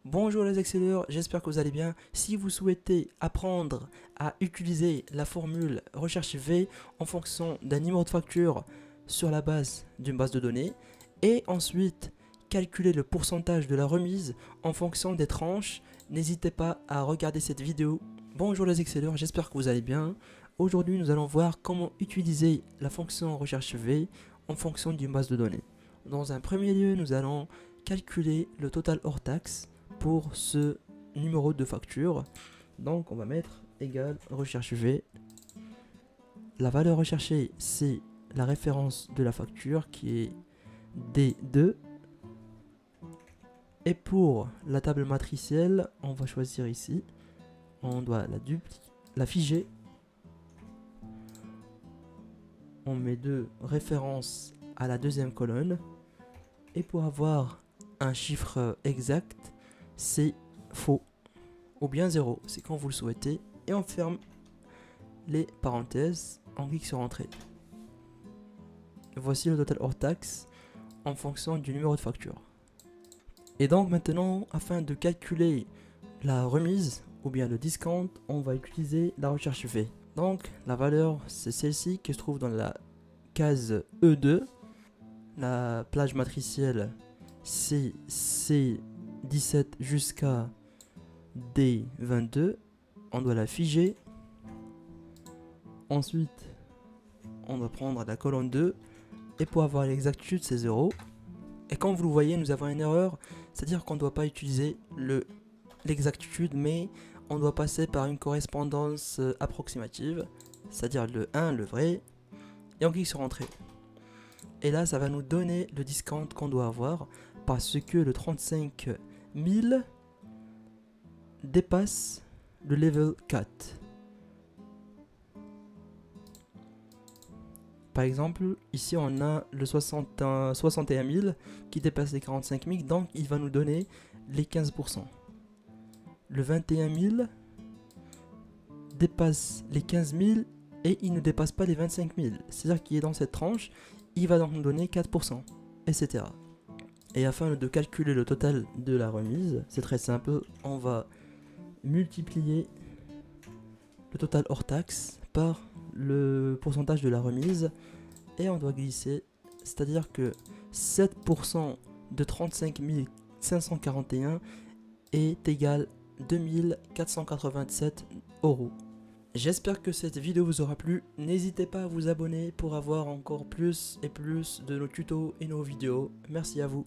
Bonjour les excelleurs, j'espère que vous allez bien. Si vous souhaitez apprendre à utiliser la formule recherche V en fonction d'un numéro de facture sur la base d'une base de données et ensuite calculer le pourcentage de la remise en fonction des tranches, n'hésitez pas à regarder cette vidéo. Bonjour les excelleurs, j'espère que vous allez bien. Aujourd'hui nous allons voir comment utiliser la fonction recherche V en fonction d'une base de données. Dans un premier lieu, nous allons calculer le total hors taxe pour ce numéro de facture. Donc on va mettre égal recherche V. La valeur recherchée, c'est la référence de la facture qui est D2. Et pour la table matricielle, on va choisir ici. On doit la figer. On met deux références à la deuxième colonne. Et pour avoir un chiffre exact, c'est faux ou bien 0, c'est quand vous le souhaitez, et on ferme les parenthèses, on clique sur entrée. Voici le total hors taxe en fonction du numéro de facture. Et donc maintenant, afin de calculer la remise ou bien le discount, on va utiliser la recherche V. Donc la valeur, c'est celle-ci qui se trouve dans la case E2. La plage matricielle, c'est C17 jusqu'à D22. On doit la figer. Ensuite, on va prendre la colonne 2. Et pour avoir l'exactitude, c'est 0. Et comme vous le voyez, nous avons une erreur. C'est-à-dire qu'on ne doit pas utiliser l'exactitude, mais on doit passer par une correspondance approximative. C'est-à-dire le 1, le vrai. Et on clique sur entrée. Et là, ça va nous donner le discount qu'on doit avoir parce que le 35 000 dépasse le level 4. Par exemple, ici on a le 61 000 qui dépasse les 45 000, donc il va nous donner les 15%. Le 21 000 dépasse les 15 000 et il ne dépasse pas les 25 000. C'est-à-dire qu'il est dans cette tranche. Il va donc nous donner 4%, etc. Et afin de calculer le total de la remise, c'est très simple, on va multiplier le total hors taxe par le pourcentage de la remise et on doit glisser, c'est-à-dire que 7% de 35 541 est égal 2487 €. J'espère que cette vidéo vous aura plu, n'hésitez pas à vous abonner pour avoir encore plus et plus de nos tutos et nos vidéos. Merci à vous.